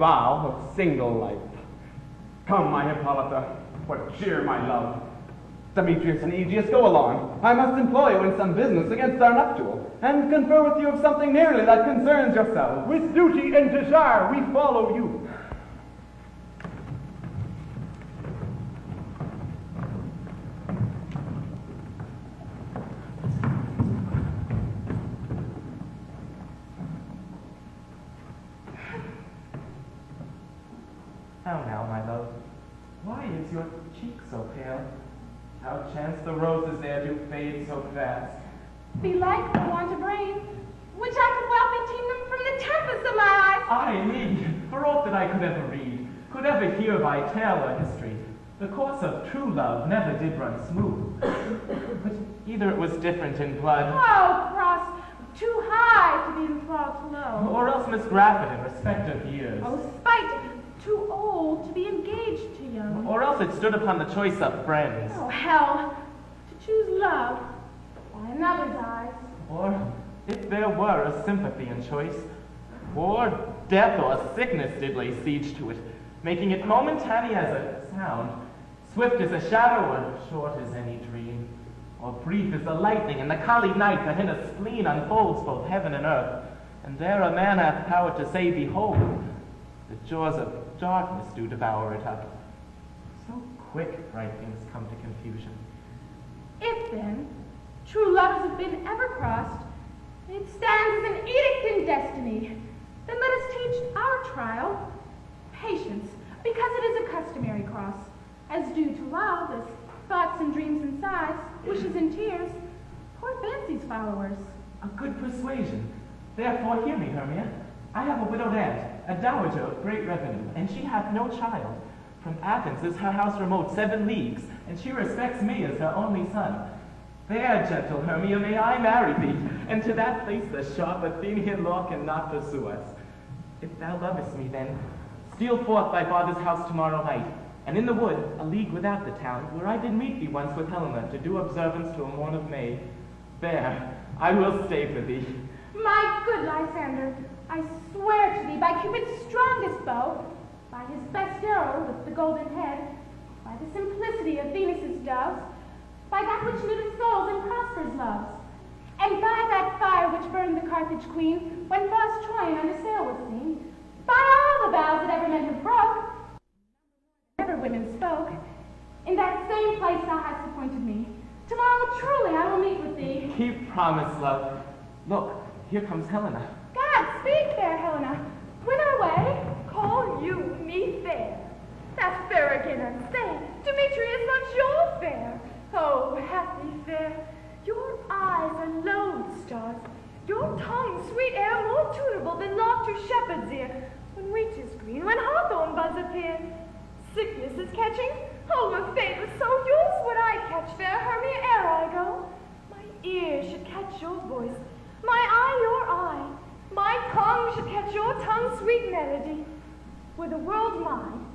vow of single life. Come, my Hippolyta, what cheer, my love. Demetrius and Aegeus, go along. I must employ you in some business against our nuptial, and confer with you of something nearly that concerns yourselves. With duty and desire we follow you. How now, my love? Why is your cheek so pale? How chance the roses there do fade so fast? Belike the want of rain, which I could well be teem them from the tempest of my eyes. Ay me, for aught that I could ever read, could ever hear by tale or history, the course of true love never did run smooth. But either it was different in blood, Oh, cross, too high to be enthralled low. or else misgrafted in respect of years, Oh, spite, too old to be engaged to young. or else it stood upon the choice of friends, Oh, hell, to choose love by another's eyes. or if there were a sympathy in choice, or death or sickness did lay siege to it, making it momentary as a sound, swift as a shadow, or short as any dream, or brief as the lightning and the collie night that in a spleen unfolds both heaven and earth, and there a man hath power to say, behold, the jaws of darkness do devour it up. So quick bright things come to confusion. If then true lovers have been ever crossed, it stands as an edict in destiny. Then let us teach our trial patience, because it is a customary cross, as due to love as thoughts and dreams and sighs, wishes and tears, poor fancy's followers. A good persuasion. Therefore hear me, Hermia. I have a widowed aunt, a dowager of great revenue, and she hath no child. From Athens is her house remote 7 leagues, and she respects me as her only son. There, gentle Hermia, may I marry thee, and to that place the sharp Athenian law cannot pursue us. If thou lovest me, then, steal forth thy father's house tomorrow night, and in the wood, a league without the town, where I did meet thee once with Helena to do observance to a morn of May. There, I will stay for thee. My good Lysander, I swear to thee by Cupid's strongest bow, by his best arrow with the golden head, by the simplicity of Venus's doves, by that which knitteth souls and prospers loves, and by that fire which burned the Carthage queen when false Troyan under sail was seen, by all the vows that ever men have broke, never women spoke, in that same place thou hast appointed me. Tomorrow truly I will meet with thee. Keep promise, love. Look, here comes Helena. God, speak, fair Helena. Whither away? Call you me fair? That's fair again unsaid. Demetrius, not your fair. Oh, happy fair. Your eyes are lodestars. Your tongue, sweet air, more tunable than laughter shepherd's ear. When wheat is green, when hawthorn buds appear. Sickness is catching. Oh, were fate was so yours would I catch fair Hermia ere I go. My ear should catch your voice, my eye your eye. My tongue should catch your tongue's sweet melody. Were the world mine,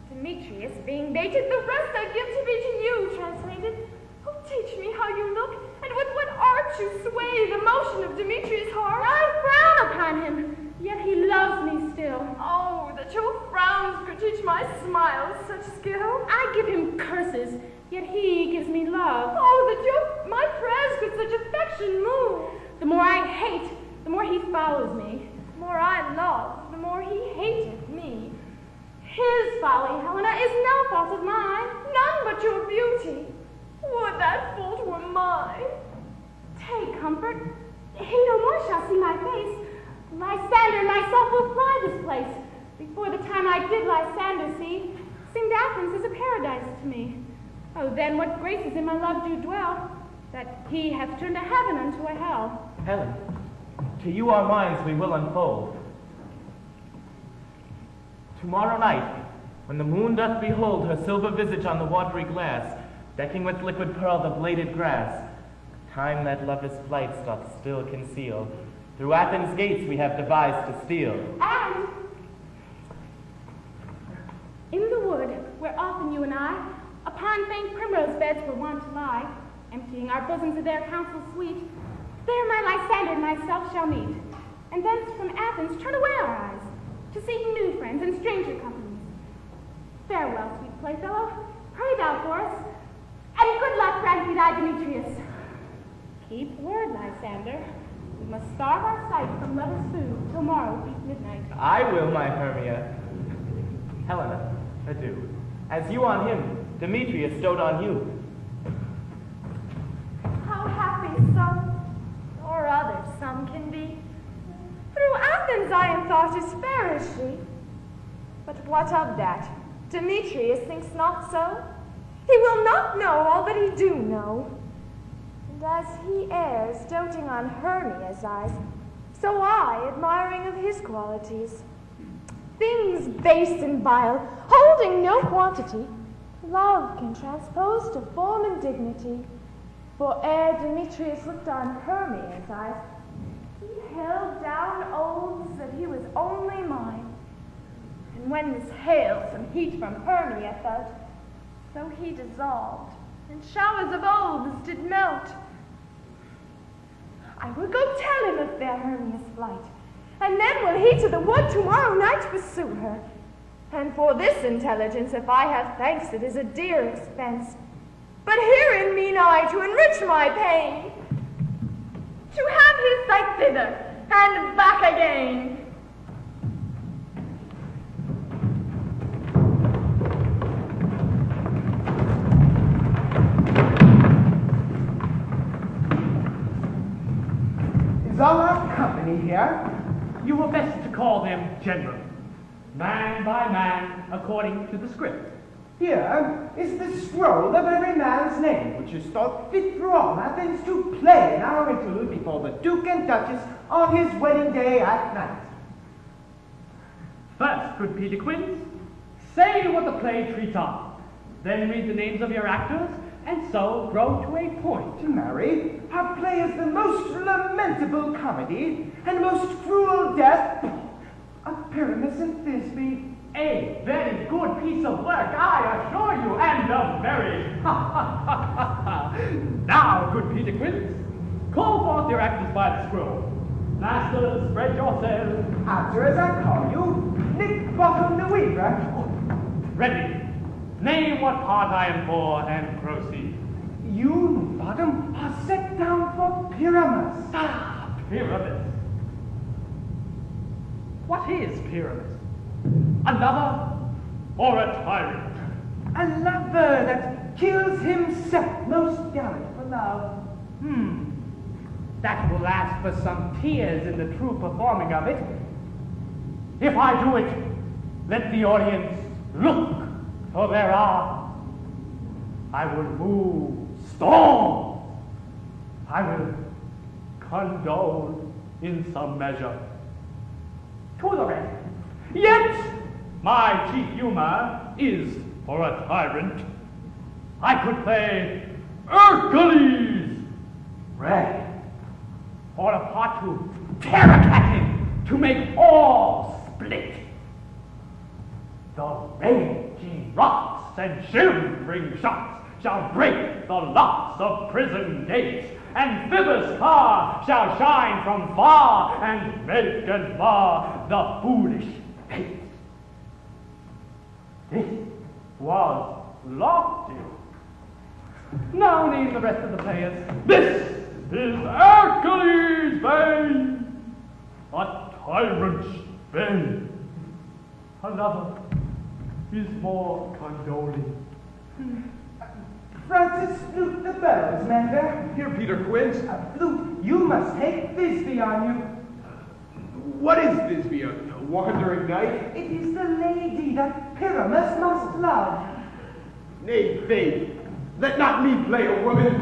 Demetrius being baited, the rest I give to be to you translated. Oh, teach me how you look, and with what art you sway the motion of Demetrius' heart. I frown upon him, yet he loves me still. Oh, that your frowns could teach my smiles such skill. I give him curses, yet he gives me love. Oh, that my prayers could such affection move. The more I hate, the more he follows me. The more I love, the more he hateth me. His folly, Helena, is no fault of mine. None but your beauty. Would that fault were mine. Take comfort. He no more shall see my face. Lysander and myself will fly this place. Before the time I did Lysander see, seemed Athens is a paradise to me. Oh, then what graces in my love do dwell, that he hath turned a heaven unto a hell. Helen, to you our minds we will unfold. Tomorrow night, when the moon doth behold her silver visage on the watery glass, decking with liquid pearl the bladed grass, time that lover's flights doth still conceal, through Athens' gates we have devised to steal. And in the wood, where often you and I, upon faint primrose beds were wont to lie, emptying our bosoms of their counsel sweet, there my Lysander and myself shall meet, and thence from Athens turn away our eyes, to seek new friends and stranger companies. Farewell, sweet playfellow. Pray thou for us, and good luck, frankly-eyed Demetrius. Keep word, Lysander. We must starve our sight from lovers' food till morrow beat midnight. I will, my Hermia. Helena, adieu. As you on him, Demetrius dote on you. How happy some, or other some can be. Through Athens I am thought as fair as she. But what of that? Demetrius thinks not so. He will not know all that he do know. And as he errs, doting on Hermia's eyes, so I, admiring of his qualities. Things base and vile, holding no quantity, love can transpose to form and dignity. For ere Demetrius looked on Hermia's eyes, he held down oaths that he was only mine. And when this hail some heat from Hermia felt, so he dissolved, and showers of oaths did melt. I will go tell him of fair Hermia's flight, and then will he to the wood tomorrow night pursue her. And for this intelligence, if I have thanks, it is a dear expense. But herein mean I to enrich my pain, to have his sight thither and back again. Is all our company here? You were best to call them general, man by man, according to the script. Here is the scroll of every man's name, which is thought fit for all Athens to play in our interlude before the Duke and Duchess on his wedding day at night. First, good Peter Quince, say what the play treats of. Then read the names of your actors, and so grow to a point. Marry, our play is the most lamentable comedy and most cruel death of Pyramus and Thisbe. A very good piece of work, I assure you, and a very Now, good Peter Quince, call forth your actors by the scroll. Masters, spread yourselves. After as I call you, Nick Bottom the Weaver. Ready. Name what part I am for, and proceed. You, Bottom, are set down for Pyramus. Ah, Pyramus. What is Pyramus? A lover or a tyrant? A lover that kills himself, most gallant for love. That will ask for some tears in the true performing of it. If I do it, let the audience look, for there are. I will move storms. I will condole in some measure. To the rest. Yet, my chief humor is for a tyrant. I could play Hercules, Ray. or a part to tear a cat in, to make all split. The raging rocks and shivering shocks shall break the locks of prison gates, and Phoebus' car shall shine from far and make and mar the foolish fates. This was lofty. Now name the rest of the players. This is Hercules' bane, a tyrant's bane. Another is more condoling. Francis, flute the bellows, Mender. Here, Peter Quince. Flute, you must take Thisbe on you. What is Thisbe, a wandering knight? It is the lady that Pyramus must love. Nay, faith, let not me play a woman,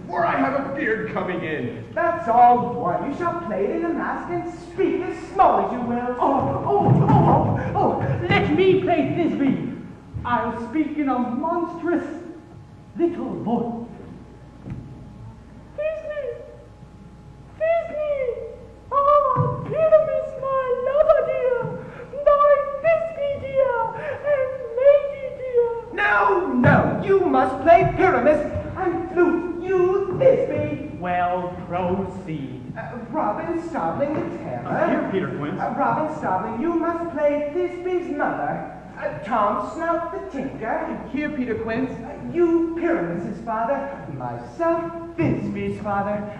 for I have a beard coming in. That's all one. You shall play it in a mask and speak as small as you will. Let me play Thisbe. I'll speak in a monstrous little voice. Thisbe! Thisbe! Ah, Pyramus, my lover dear, my Thisbe dear, and lady dear. No, you must play Pyramus, and flute, you Thisbe. Well, proceed. Robin Starveling the tailor. Here, Peter Quince. Robin Starveling, you must play Thisby's mother. Tom Snout the tinker. Here, Peter Quince. You, Pyramus's father. Myself, Thisby's father.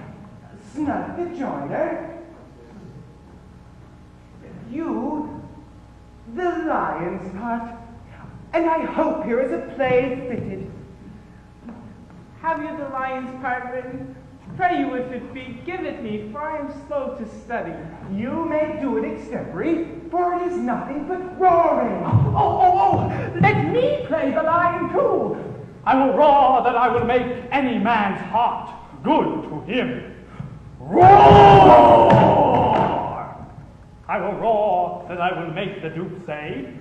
Snout the joiner. You, the lion's part. And I hope here is a play fitted. Have you the lion's part written? Pray you, if it be, give it me, for I am slow to study. You may do it extempore, for it is nothing but roaring. Oh, let me play the lion too. I will roar that I will make any man's heart good to him. Roar! I will roar that I will make the Duke say,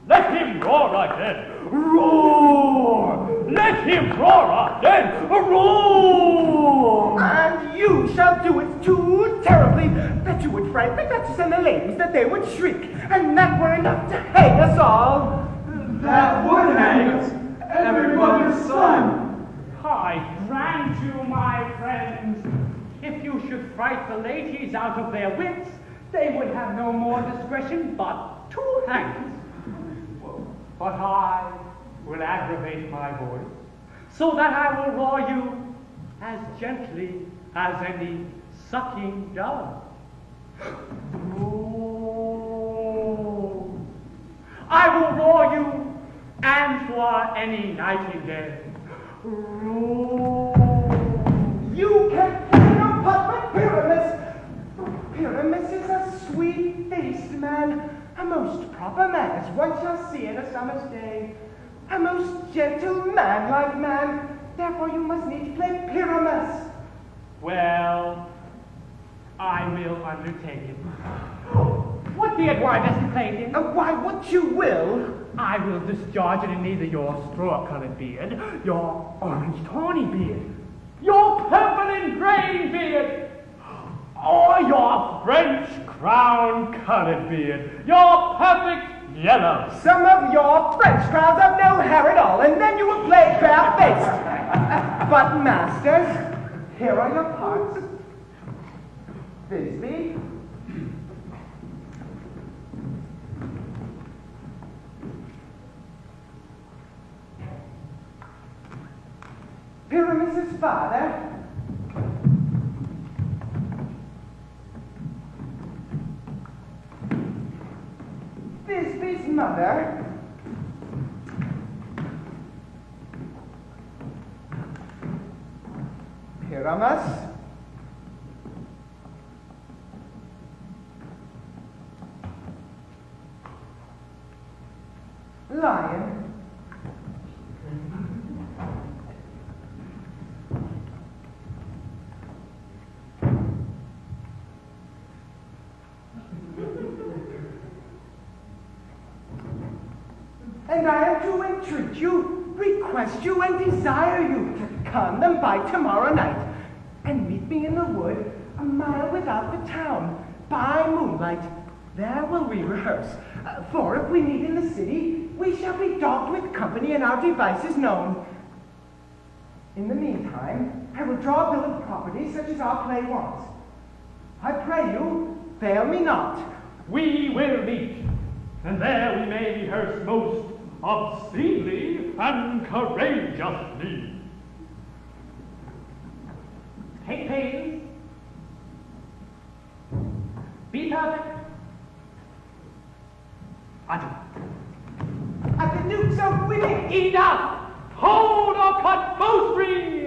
let him roar again. Roar! Let him roar again. Roar! And you shall do it too terribly that you would frighten the Duchess and the ladies, that they would shriek, and that were enough to hang us all. That would hang us, every mother's son. I grant you, my friends, if you should fright the ladies out of their wits, they would have no more discretion but to hang us. But I will aggravate my voice, so that I will roar you as gently as any sucking dove. Roar. I will roar you, and for any nightingale. Roar. You can play no part but Pyramus. Pyramus is a sweet-faced man, a most proper man, as one shall see in a summer's day. A most gentle man-like man. Therefore you must needs play Pyramus. Well, I will undertake it. What beard were I best to play in? Why, what you will. I will discharge it in either your straw-colored beard, your orange-tawny beard, your purple and gray beard, or your French crown-colored beard, your perfect yellow. Some of your French crowns have no hair at all, and then you will play bare-faced. But, masters, here are your parts. Thisby. Pyramus's father. Thisby's mother. Pyramus. Lion. And I am to entreat you, request you, and desire you to come and by tomorrow night, and meet me in the wood, a mile without the town, by moonlight. There will we rehearse. For if we meet in the city, we shall be dogged with company and our devices known. In the meantime, I will draw a bill of property such as our play wants. I pray you, fail me not. We will meet, and there we may rehearse most obscenely and courageously. Take pains. Be perfect. Adieu. At the Duke's of winning. Enough! Hold or cut bowstrings!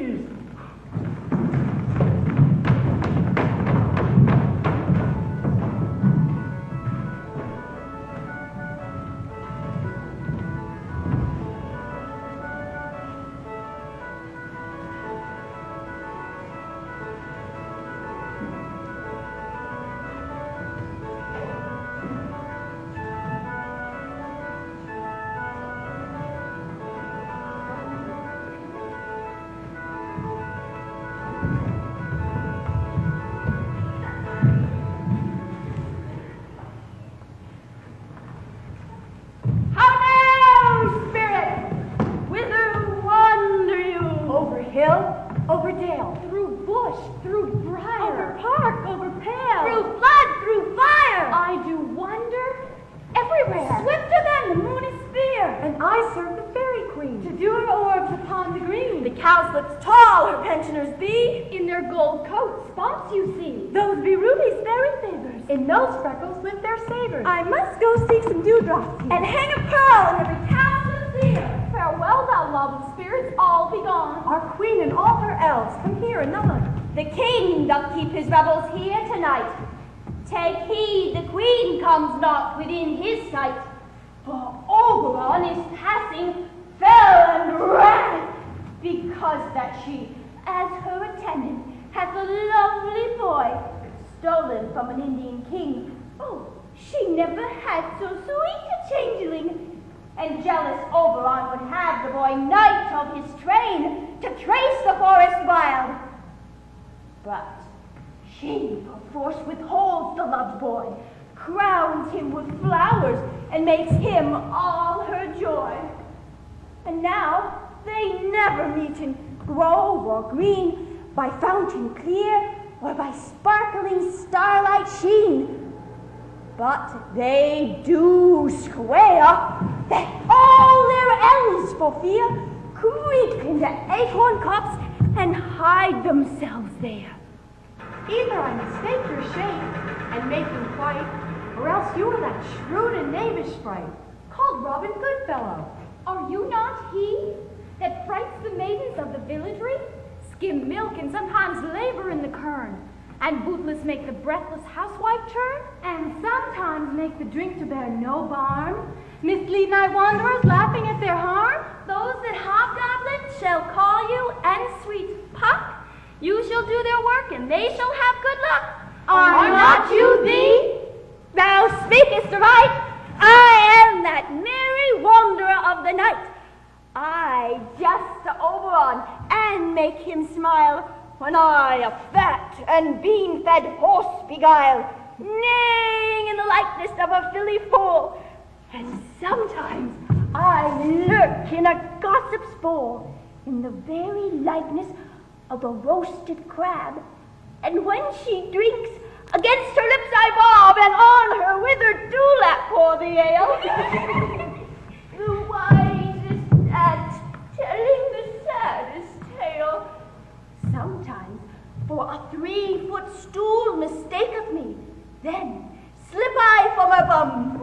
Over dale, through bush, through briar, over park, over cowslips tall her pensioners be. In their gold coats, spots you see. Those be rubies fairy favors. In those freckles live their savors. I must go seek some dewdrops here, and hang a pearl in every cowslip's ear. Farewell, thou loved spirits, all be gone. Our queen and all her elves come here anon. The king doth keep his revels here tonight. Take heed the queen comes not within his sight, for Oberon is passing fell and ran, because that she, as her attendant, hath a lovely boy stolen from an Indian king. Oh, she never had so sweet a changeling. And jealous Oberon would have the boy knight of his train to trace the forest wild. But she perforce withholds the loved boy, crowns him with flowers, and makes him all her joy. And now they never meet in grove or green, by fountain clear, or by sparkling starlight sheen. But they do swear that all their elves for fear creep into acorn cups and hide themselves there. Either I mistake your shape and make you white, or else you are that shrewd and knavish sprite, called Robin Goodfellow. Are you not he that frights the maidens of the villagery, skim milk and sometimes labor in the kern, and bootless make the breathless housewife turn, And sometimes make the drink to bear no barm, mislead night wanderers laughing at their harm? Those that hobgoblins shall call you, and sweet Puck, you shall do their work, and they shall have good luck. Are not you thee? Thou speakest right. I am that merry wanderer of the night. I jest to Oberon and make him smile when I a fat and bean-fed horse beguile, neighing in the likeness of a filly foal. And sometimes I lurk in a gossip's bowl in the very likeness of a roasted crab. And when she drinks, against her lips I bob, and on her withered dewlap pour the ale. The wisest at telling the saddest tale. Sometimes for a 3-foot stool mistaketh me, then slip I from her bum.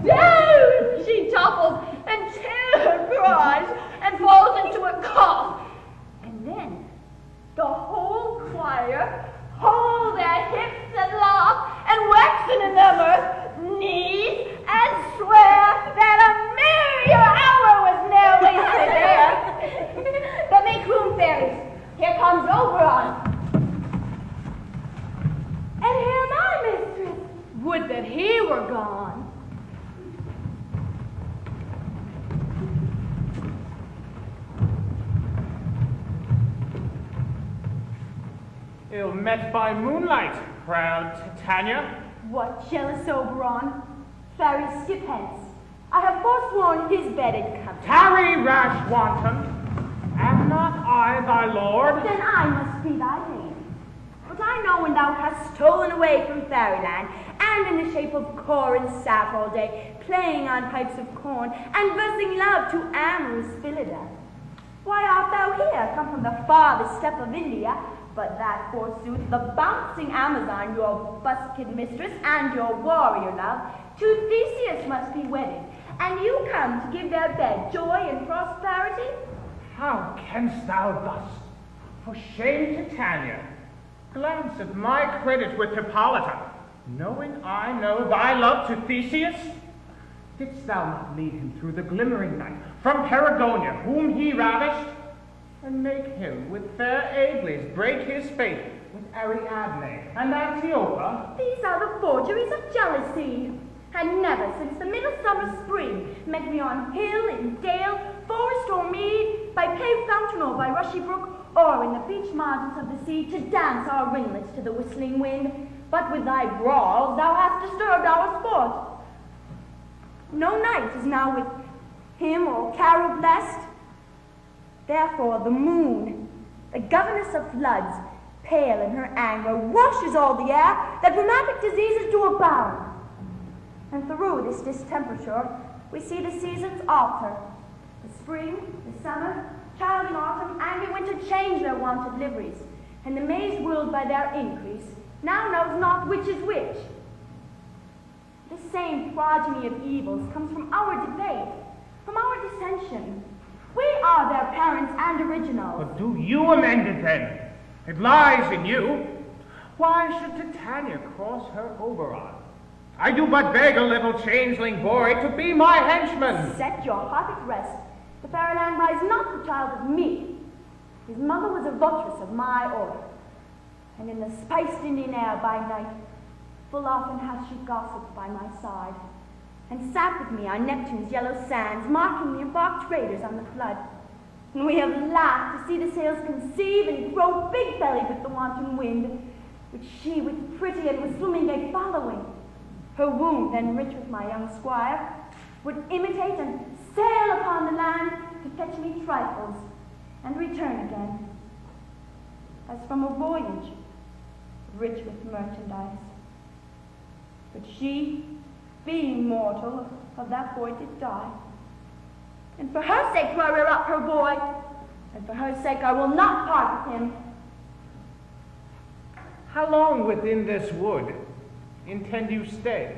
Down she topples, and terror cries, and falls into a cough. And then the whole choir hold their hips and laugh, and waxen in their mirth, knees, and swear that a merrier hour was ne'er wasted there. But make room, fairies. Here comes Oberon. And here my mistress. Would that he were gone. Ill met by moonlight, proud Titania. What jealous Oberon? Fairy, skip hence. I have forsworn his bedded company. Tarry, rash wanton. Am not I thy lord? Then I must be thy maid. But I know when thou hast stolen away from fairyland, and in the shape of Corin sat all day, playing on pipes of corn, and versing love to amorous Phillida. Why art thou here, come from the farthest steppe of India, but that, forsooth, the bouncing Amazon, your buskid mistress, and your warrior love, to Theseus must be wedded, and you come to give their bed joy and prosperity? How canst thou thus? For shame, Titania. Glance at my credit with Hippolyta, knowing I know thy love to Theseus. Didst thou not lead him through the glimmering night from Perigonia, whom he ravished, and make him with fair Agles break his faith with Ariadne and Antiopa? These are the forgeries of jealousy, and never since the midsummer spring met me on hill and dale, forest or mead, by paved fountain or by rushy brook, or in the beach margins of the sea, to dance our ringlets to the whistling wind. But with thy brawls thou hast disturbed our sport. No knight is now with him or carol blessed. Therefore the moon, the governess of floods, pale in her anger, washes all the air, that rheumatic diseases do abound. And through this distemperature, we see the seasons alter. The spring, the summer, Child in autumn, angry winter change their wonted liveries, and the mazed world by their increase now knows not which is which. This same progeny of evils comes from our debate, from our dissension. We are their parents and originals. But do you amend it then? It lies in you. Why should Titania cross her Oberon? I do but beg a little changeling boy to be my henchman. Set your heart at rest. The Fairyland lies not the child of me. His mother was a votress of my order, and in the spiced Indian air by night, full often hath she gossiped by my side, and sat with me on Neptune's yellow sands, marking the embarked traders on the flood. And we have laughed to see the sails conceive and grow big-bellied with the wanton wind, which she with pretty and with swimming gait following, her womb then rich with my young squire, would imitate and sail upon the land to fetch me trifles, and return again, as from a voyage, rich with merchandise. But she, being mortal, of that boy did die. And for her sake do I rear up her boy, and for her sake I will not part with him. How long within this wood intend you stay?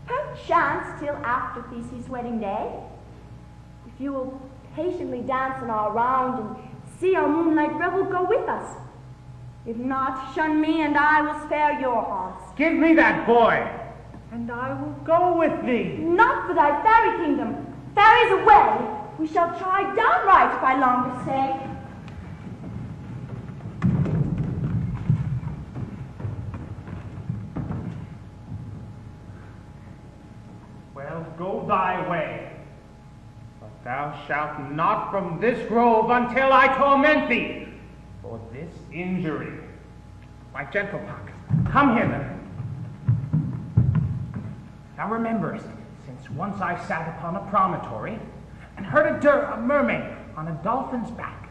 Perchance till after Theseus' wedding day. If you will patiently dance in our round and see our moonlight revel, go with us. If not, shun me, and I will spare your haunts. Give me that boy, and I will go with thee. Not for thy fairy kingdom. Fairies away. We shall try downright by longer stay. Well, go thy way, but thou shalt not from this grove until I torment thee for this injury. My gentle Puck, come hither. Thou rememberest, since once I sat upon a promontory and heard a mermaid on a dolphin's back.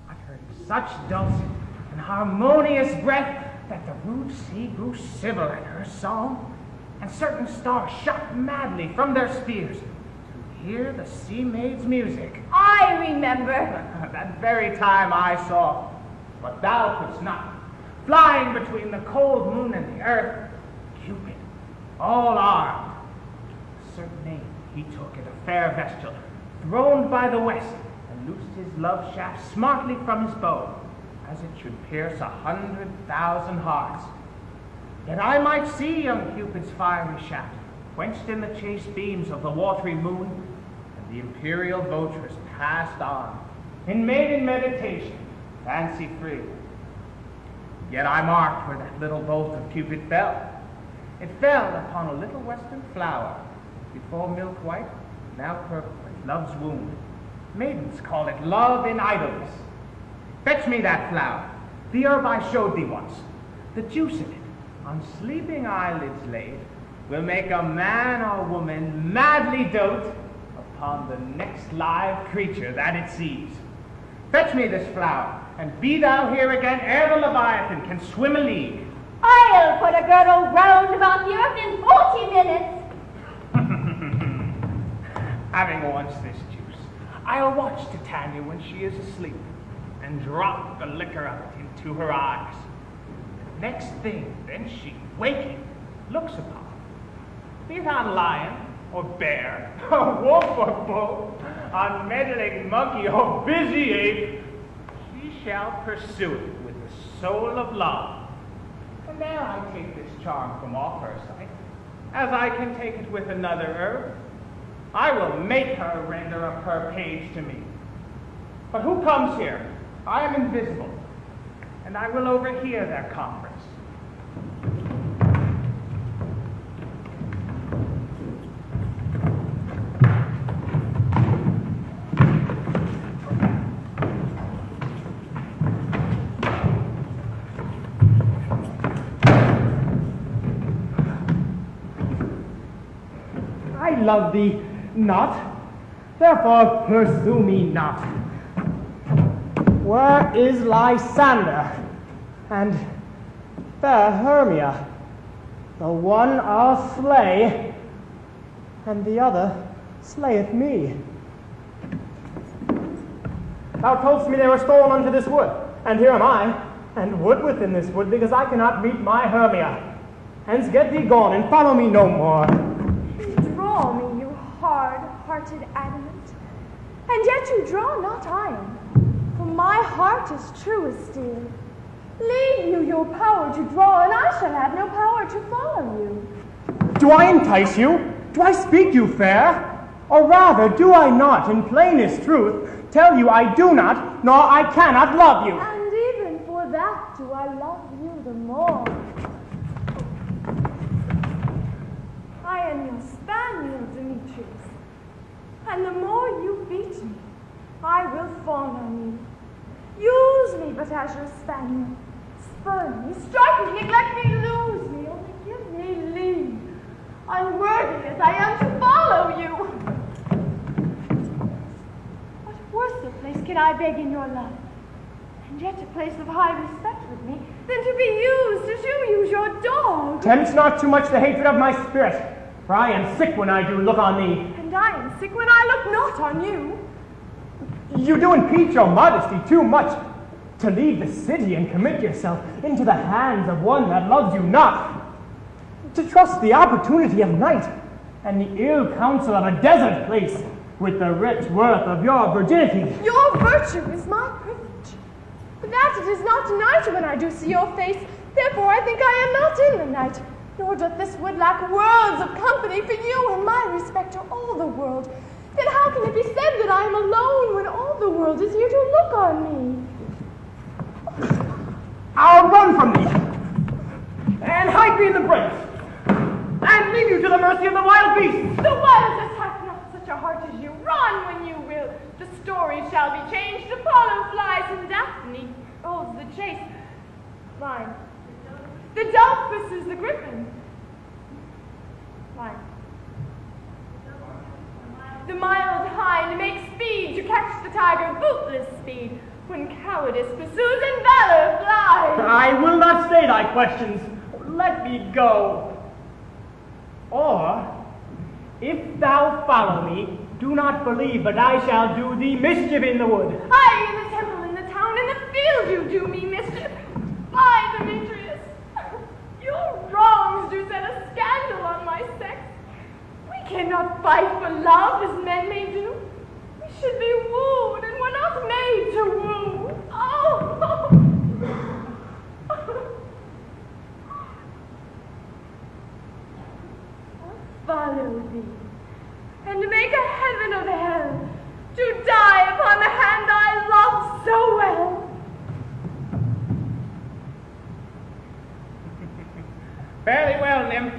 I heard such dulcet and harmonious breath that the rude sea grew civil at her song, and certain stars shot madly from their spheres to hear the sea maid's music. I remember. That very time I saw, but thou couldst not, flying between the cold moon and the earth, Cupid, all armed. A certain name he took at a fair vestal, throned by the west, and loosed his love shaft smartly from his bow, as it should pierce 100,000 hearts. Yet I might see young Cupid's fiery shaft, quenched in the chaste beams of the watery moon, and the imperial votress passed on, in maiden meditation, fancy-free. Yet I marked where that little bolt of Cupid fell. It fell upon a little western flower, before milk white, now purple with love's wound. Maidens call it love in idleness. Fetch me that flower, the herb I showed thee once. The juice of it, on sleeping eyelids laid, will make a man or woman madly dote upon the next live creature that it sees. Fetch me this flower, and be thou here again ere the Leviathan can swim a league. I'll put a girdle round about the earth in 40 minutes. Having once this juice, I'll watch Titania when she is asleep, and drop the liquor of it into her eyes. Next thing, then she, waking, looks upon, be it on lion or bear, or wolf or bull, on meddling monkey or busy ape, she shall pursue it with the soul of love. And there I take this charm from off her sight, as I can take it with another herb. I will make her render up her page to me. But who comes here? I am invisible, and I will overhear their conference. I love thee not, therefore pursue me not. Where is Lysander and fair Hermia? The one I'll slay, and the other slayeth me. Thou toldst me they were stolen unto this wood, and here am I, and wood within this wood, because I cannot meet my Hermia. Hence get thee gone, and follow me no more. Draw me, you hard-hearted adamant, and yet you draw not iron, for my heart is true as steel. Leave you your power to draw, and I shall have no power to follow you. Do I entice you? Do I speak you fair? Or rather, do I not, in plainest truth, tell you I do not, nor I cannot love you? And even for that do I love you the more. I am your spaniel, Demetrius, and the more you beat me, I will fawn on you. Use me but as your spaniel. Spurn me, strike me, neglect me, lose me, only give me leave, unworthy as I am to follow you. What worse a place can I beg in your love, and yet a place of high respect with me, than to be used as you use your dog? Tempt not too much the hatred of my spirit, for I am sick when I do look on thee. And I am sick when I look not on you. You do impeach your modesty too much, to leave the city and commit yourself into the hands of one that loves you not, to trust the opportunity of night and the ill counsel of a desert place with the rich worth of your virginity. Your virtue is my privilege, but that it is not night when I do see your face, therefore I think I am not in the night, nor doth this wood lack worlds of company, for you in my respect are all the world. Then how can it be said that I am alone when all the world is here to look on me? I'll run from thee, and hide me in the brakes, and leave you to the mercy of the wild beasts. The wildest hath not such a heart as you. Run when you will. The story shall be changed. Apollo flies and Daphne holds the chase. Line. The dove pursues the griffin. Line. The mild hind makes speed to catch the tiger, bootless speed. When cowardice pursues and valor flies. I will not stay thy questions. Let me go. Or, if thou follow me, do not believe but I shall do thee mischief in the wood. Aye, in the temple, in the town, in the field you do me mischief. Fly, Demetrius. Your wrongs do set a scandal on my sex. We cannot fight for love as men may do. We should be wooed, and we're not made to woo. Oh! I'll follow thee, and make a heaven of hell, to die upon the hand I love so well. Fairly well, nymph.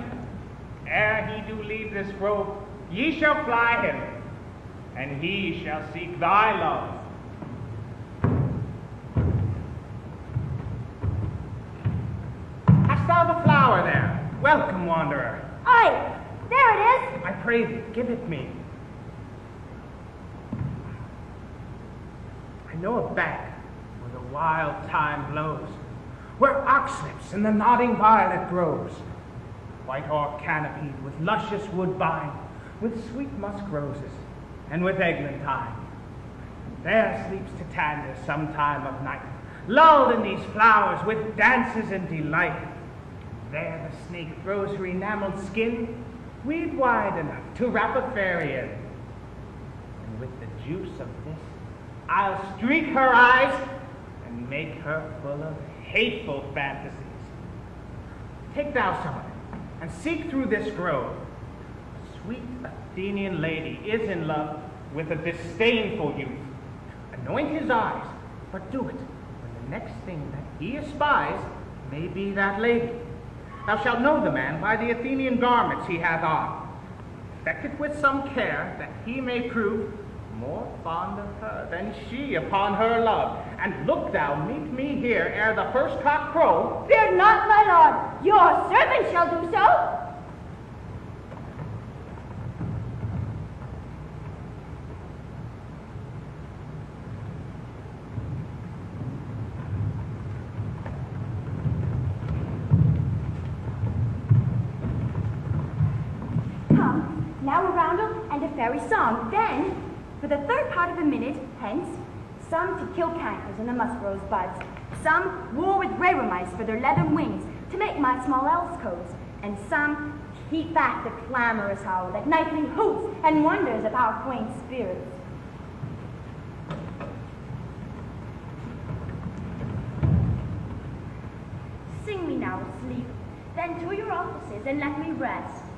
Ere he do leave this grove, ye shall fly him, and he shall seek thy love. Hast thou the flower there? Welcome, wanderer. Aye, there it is. I pray thee, give it me. I know a bank where the wild thyme blows, where oxlips and the nodding violet grows, white oak canopied with luscious woodbine, with sweet musk roses, and with eglantine. There sleeps Titania some time of night, lulled in these flowers with dances and delight. There the snake throws her enameled skin, weed wide enough to wrap a fairy in. And with the juice of this, I'll streak her eyes and make her full of hateful fantasies. Take thou some of it, and seek through this grove. A sweet Athenian lady is in love with a disdainful youth. Anoint his eyes, but do it when the next thing that he espies may be that lady. Thou shalt know the man by the Athenian garments he hath on. Effect it with some care, that he may prove more fond of her than she upon her love. And look thou meet me here ere the first cock crow. Fear not, my lord. Your servant shall do so. Come, now a roundel and a fairy song. Then, for the third part of a minute, hence, Some to kill cankers and the muskrow's buds. Some war with rarer mice for their leathern wings to make my small elves' coats. And some keep back the clamorous howl that nightly hoots and wonders of our quaint spirits. Sing me now asleep, then to your offices and let me rest.